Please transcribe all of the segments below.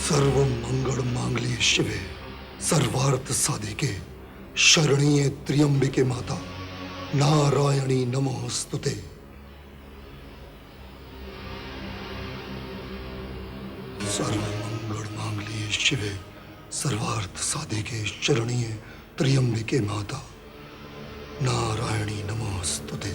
सर्व मंगल मांगल्ये शिवे सर्वार्थ साधिके शरण्ये त्र्यंबिके माता नारायणी नमोस्तुते। सर्व मंगल मांगल्ये शिवे सर्वार्थ साधिके शरण्ये त्र्यंबिके माता नारायणी नमोस्तुते।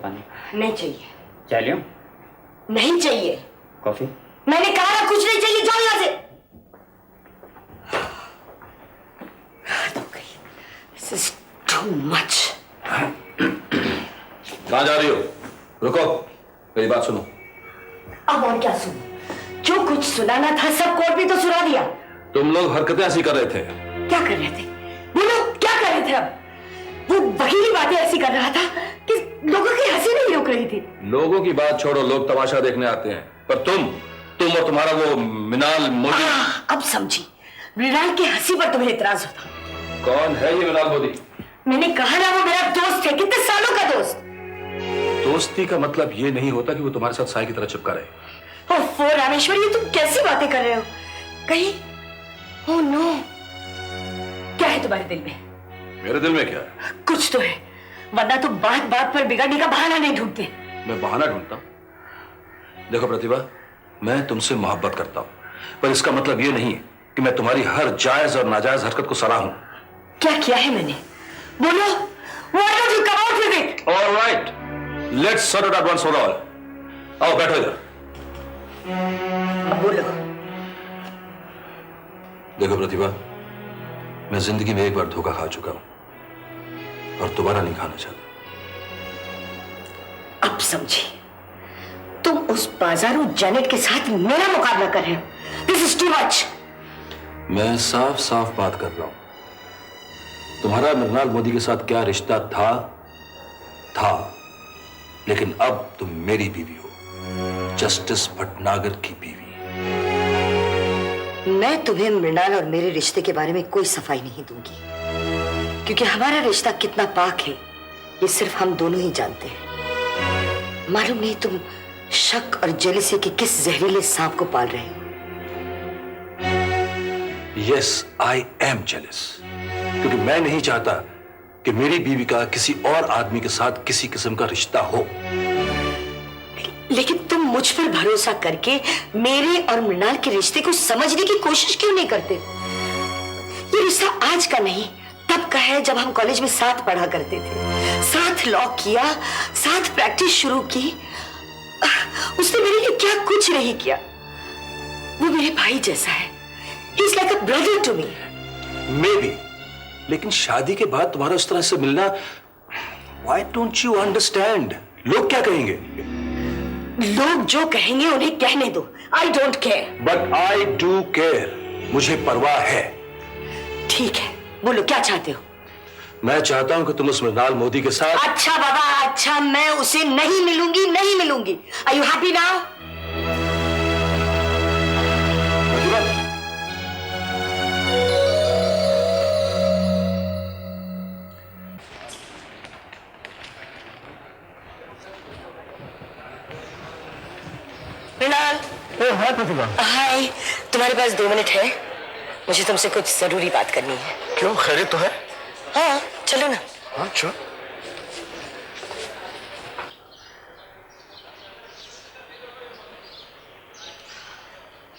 पानी नहीं चाहिए। क्या लियो? नहीं चाहिए। कॉफी? मैंने कहा कुछ नहीं चाहिए, जाओ यहाँ से। This is too much. कहाँ जा रही हो? रुको, मेरी बात सुनो। अब और क्या सुनो? जो कुछ सुनाना था सब कोर्ट में तो सुना दिया। तुम लोग हरकतें ऐसी कर रहे थे। क्या कर रहे थे? बोलो क्या कर रहे थे? अब वो वकीली बातें ऐसी कर रहा था कि लोगों की हंसी नहीं रुक रही थी। लोगों की बात छोड़ो, लोग तमाशा देखने आते हैं, पर तुम और तुम्हारा वो मिनाल मोदी। अब समझी, मृणाल की हंसी पर तुम्हें इतराज होता। कौन है ये मिनाल मोदी? मैंने कहा ना वो मेरा दोस्त है, कितने सालों का दोस्त। दोस्ती का मतलब ये नहीं होता कि वो तुम्हारे साथ साई की तरह चिपका रहे। ओह रामेश्वर, ये तुम कैसी बातें कर रहे हो? कहीं ओह नो, क्या है तुम्हारे दिल में? मेरे दिल में क्या? कुछ तो है, वरना तुम बात बात पर बिगड़ने का बहाना नहीं ढूंढते। मैं बहाना ढूंढता हूं? देखो प्रतिभा, मैं तुमसे मोहब्बत करता हूं, पर इसका मतलब ये नहीं कि मैं तुम्हारी हर जायज और नाजायज हरकत को सराहूं। क्या किया है मैंने? बोलो। Why don't you come out with it? All right, let's sort it out once for all. आओ बैठो इधर। अब बोलो। देखो प्रतिभा, मैं जिंदगी में एक बार धोखा खा चुका हूं और दोबारा नहीं खाना चाहता। अब समझी, तुम उस बाजारू जेनेट के साथ मेरा मुकाबला कर रहे हो। This is too much. मैं साफ साफ बात कर रहा हूं। तुम्हारा मृणाल मोदी के साथ क्या रिश्ता था, लेकिन अब तुम मेरी बीवी हो, जस्टिस भटनागर की बीवी। मैं तुम्हें मृणाल और मेरे रिश्ते के बारे में कोई सफाई नहीं दूंगी, क्योंकि हमारा रिश्ता कितना पाक है ये सिर्फ हम दोनों ही जानते हैं। मालूम नहीं तुम शक और जेलसी के किस जहरीले सांप को पाल रहे हो। Yes, I am jealous, क्योंकि मैं नहीं चाहता कि मेरी बीवी का किसी और आदमी के साथ किसी किस्म का रिश्ता हो। लेकिन तुम मुझ पर भरोसा करके मेरे और मृणाल के रिश्ते को समझने की कोशिश क्यों नहीं करते? ये रिश्ता आज का नहीं, तब का है जब हम कॉलेज में साथ पढ़ा करते थे, साथ लॉ किया, साथ प्रैक्टिस शुरू की। उसने मेरे लिए क्या कुछ नहीं किया। वो मेरे भाई जैसा है। He's like a brother to me. Maybe, लेकिन शादी के बाद तुम्हारा उस तरह से मिलना, why don't you understand? लोग क्या कहेंगे? लोग जो कहेंगे उन्हें कहने दो। I don't care. But I do care. मुझे परवाह है। ठीक है, बोलो क्या चाहते हो? मैं चाहता हूं कि तुम उस मृणाल मोदी के साथ। अच्छा बाबा, अच्छा, मैं उसे नहीं मिलूंगी, नहीं मिलूंगी। Are you happy now? हाय प्रतिभा। हाय, तुम्हारे पास 2 मिनट है? मुझे तुमसे कुछ जरूरी बात करनी है। क्यों, खैरियत तो है? हाँ चलो ना। अच्छा।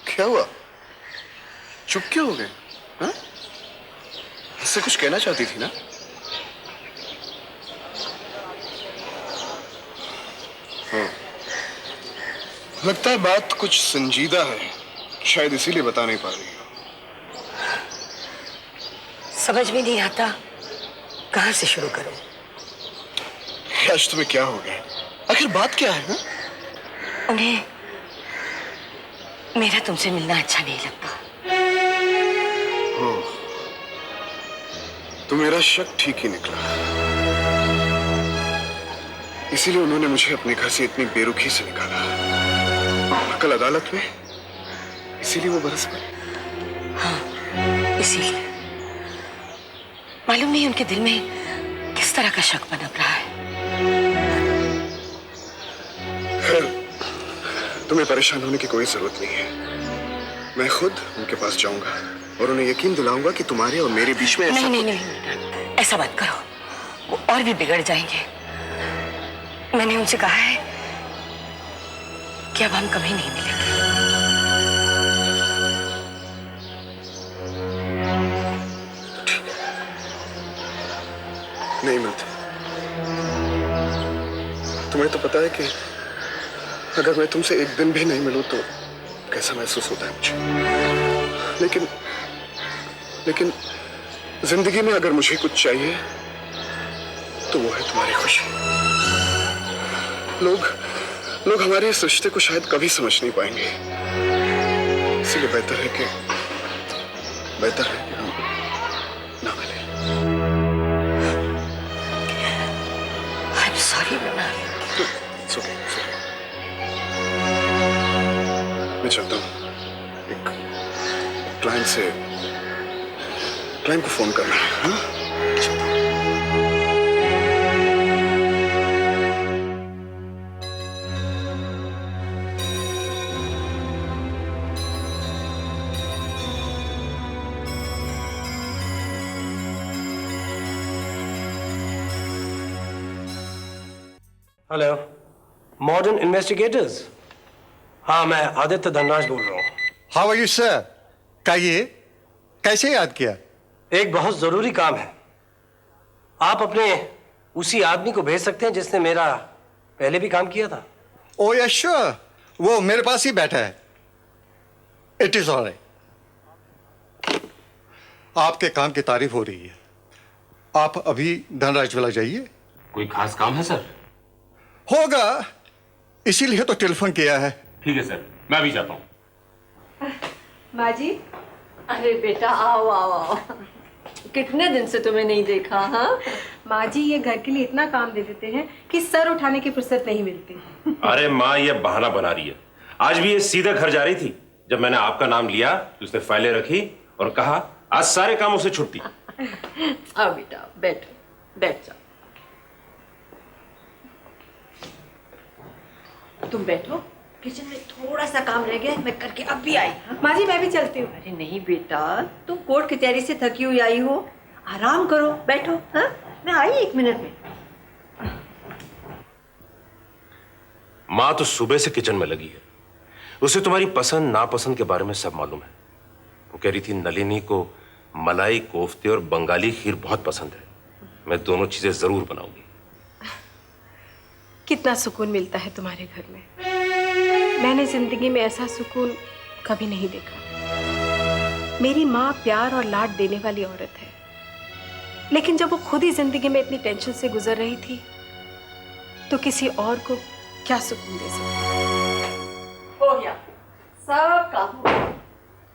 क्या हुआ, चुप क्यों हो गए? हाँ? मुझसे कुछ कहना चाहती थी ना? हाँ। लगता है बात कुछ संजीदा है, शायद इसीलिए बता नहीं पा रही हो। समझ में नहीं आता कहां से शुरू करूं। आज तुम्हें क्या हो गया? आखिर बात क्या है? ना? उन्हें मेरा तुमसे मिलना अच्छा नहीं लगता। ओह, तो मेरा शक ठीक ही निकला। इसीलिए उन्होंने मुझे अपने घर से इतनी बेरुखी से निकाला। और कल अदालत में इसीलिए वो बरस पड़े। हाँ, इसीलिए। मालूम नहीं उनके दिल में किस तरह का शक पनप रहा है। खैर, तुम्हें परेशान होने की कोई जरूरत नहीं है। मैं खुद उनके पास जाऊंगा और उन्हें यकीन दिलाऊंगा कि तुम्हारे और मेरे बीच में ऐसा नहीं, नहीं, नहीं, ऐसा मत करो, वो और भी बिगड़ जाएंगे। मैंने उनसे कहा है कि अब हम कभी नहीं मिलेंगे। ठीक है, नहीं मिलते। तुम्हें तो पता है कि अगर मैं तुमसे एक दिन भी नहीं मिलूं तो कैसा महसूस होता है मुझे। लेकिन जिंदगी में अगर मुझे कुछ चाहिए तो वो है तुम्हारी खुशी। लोग हमारे इस रिश्ते को शायद कभी समझ नहीं पाएंगे। इसलिए बेहतर है कि हम ना मिलें। I'm sorry, Mrinal. It's okay, it's okay। मैं चाहता हूँ एक क्लाइंट को फोन करना है। हाँ? Hello, modern investigators. हाँ, मैं आदित्य धनराज बोल रहा हूँ। How are you sir? कहिए, कैसे याद किया? एक बहुत जरूरी काम है। आप अपने उसी आदमी को भेज सकते हैं जिसने मेरा पहले भी काम किया था। ओ यस श्योर, वो मेरे पास ही बैठा है। It is alright. आपके काम की तारीफ हो रही है। आप अभी धनराज वाला जाइए। कोई खास काम है सर? होगा, इसीलिए तो टेलीफोन किया है। ठीक है सर, मैं अभी जाता हूँ। माँ जी, अरे बेटा आओ आओ आओ। कितने दिन से तुम्हें नहीं देखा। हाँ माँ जी, ये घर के लिए इतना काम दे देते हैं कि सर उठाने की फुर्सत नहीं मिलती। अरे माँ, ये बहाना बना रही है। आज भी ये सीधा घर जा रही थी। जब मैंने आपका नाम लिया तो उसने फाइलें रखी और कहा आज सारे कामों से छुट्टी। आओ बेटा, बैठो, बैठ जाओ। तुम बैठो, किचन में थोड़ा सा काम रह गया, मैं करके अब भी आई। माँ जी, मैं भी चलती हूँ। अरे नहीं बेटा, तुम कोर्ट कचहरी से थकी हुई आई हो, आराम करो, बैठो। हाँ, मैं आई 1 मिनट में। माँ तो सुबह से किचन में लगी है। उसे तुम्हारी पसंद नापसंद के बारे में सब मालूम है। वो कह रही थी नलिनी को मलाई कोफ्ते और बंगाली खीर बहुत पसंद है। मैं दोनों चीजें जरूर बनाऊंगी। कितना सुकून मिलता है तुम्हारे घर में। मैंने जिंदगी में ऐसा सुकून कभी नहीं देखा। मेरी माँ प्यार और लाड देने वाली औरत है, लेकिन जब वो खुद ही जिंदगी में इतनी टेंशन से गुजर रही थी तो किसी और को क्या सुकून दे सकती। हो गया, सब काम हो गया।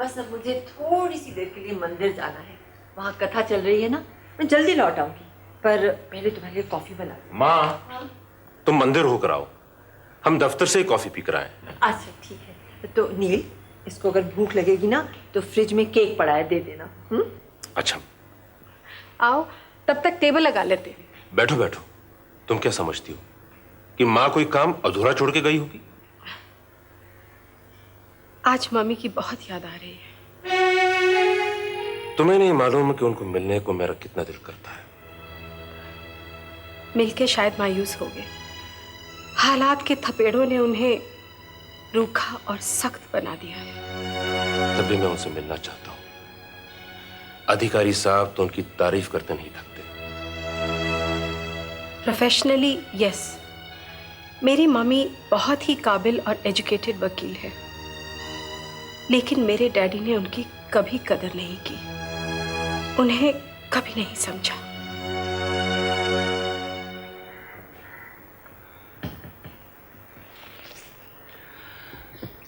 बस अब मुझे थोड़ी सी देर के लिए मंदिर जाना है। वहाँ कथा चल रही है ना, मैं जल्दी लौट आऊंगी, पर पहले तुम्हारे लिए कॉफी बना दूँ। माँ, तुम मंदिर होकर आओ, हम दफ्तर से ही कॉफी पी कर आए। अच्छा ठीक है। तो नील, इसको अगर भूख लगेगी ना तो फ्रिज में केक पड़ा है, दे देना। अच्छा, आओ, तब तक टेबल लगा लेते हैं। बैठो बैठो। तुम क्या समझती हो कि माँ कोई काम अधूरा छोड़ के गई होगी? आज मम्मी की बहुत याद आ रही है। तुम्हें नहीं मालूम कि उनको मिलने को मेरा कितना दिल करता है। मिलके शायद मायूस हो गए। हालात के थपेड़ों ने उन्हें रूखा और सख्त बना दिया है। तब भी मैं उनसे मिलना चाहता हूं। अधिकारी साहब तो उनकी तारीफ करते नहीं थकते। प्रोफेशनली यस, मेरी मम्मी बहुत ही काबिल और एजुकेटेड वकील है, लेकिन मेरे डैडी ने उनकी कभी कदर नहीं की, उन्हें कभी नहीं समझा।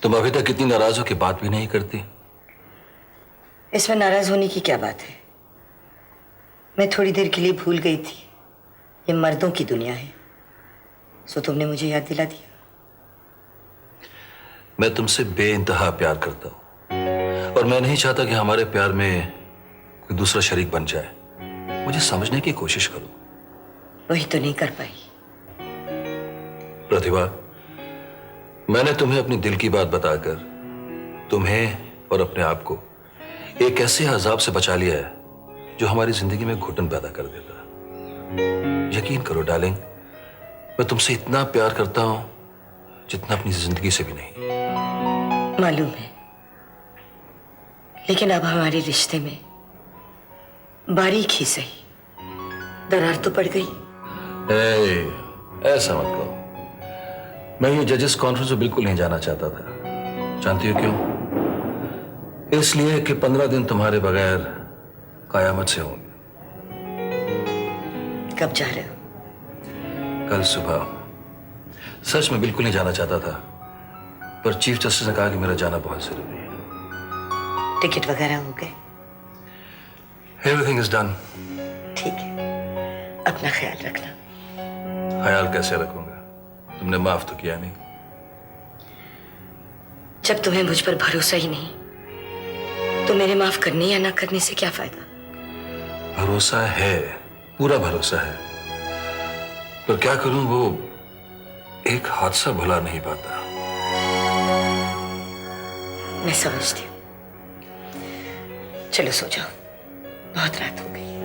तुम अभी तक इतनी नाराज हो कि बात भी नहीं करती। इसमें नाराज होने की क्या बात है? मैं थोड़ी देर के लिए भूल गई थी ये मर्दों की दुनिया है, सो तुमने मुझे याद दिला दिया। मैं तुमसे बेइंतहा प्यार करता हूं और मैं नहीं चाहता कि हमारे प्यार में कोई दूसरा शरीक बन जाए। मुझे समझने की कोशिश करो। वही तो नहीं कर पाई। प्रतिभा, मैंने तुम्हें अपनी दिल की बात बताकर तुम्हें और अपने आप को एक ऐसे अजाब से बचा लिया है जो हमारी जिंदगी में घुटन पैदा कर देता। यकीन करो डार्लिंग, मैं तुमसे इतना प्यार करता हूं जितना अपनी जिंदगी से भी नहीं। मालूम है, लेकिन अब हमारे रिश्ते में बारीक ही सही दरार तो पड़ गई। ऐसा मत कहो। मैं ये जजेस कॉन्फ्रेंस में बिल्कुल नहीं जाना चाहता था। जानती हो क्यों? इसलिए कि 15 दिन तुम्हारे बगैर कयामत से होंगे। कब जा रहे हो? कल सुबह। सच में बिल्कुल नहीं जाना चाहता था, पर चीफ जस्टिस ने कहा कि मेरा जाना बहुत जरूरी है। टिकट वगैरह हो गए? Everything is done. ठीक है, अपना ख्याल रखना। ख्याल कैसे रखूंगा? तुमने माफ तो किया नहीं। जब तुम्हें मुझ पर भरोसा ही नहीं तो मेरे माफ करने या ना करने से क्या फायदा? भरोसा है, पूरा भरोसा है, पर क्या करूं, वो एक हादसा भुला नहीं पाता। मैं समझती हूँ। चलो सो जाओ, बहुत रात हो गई।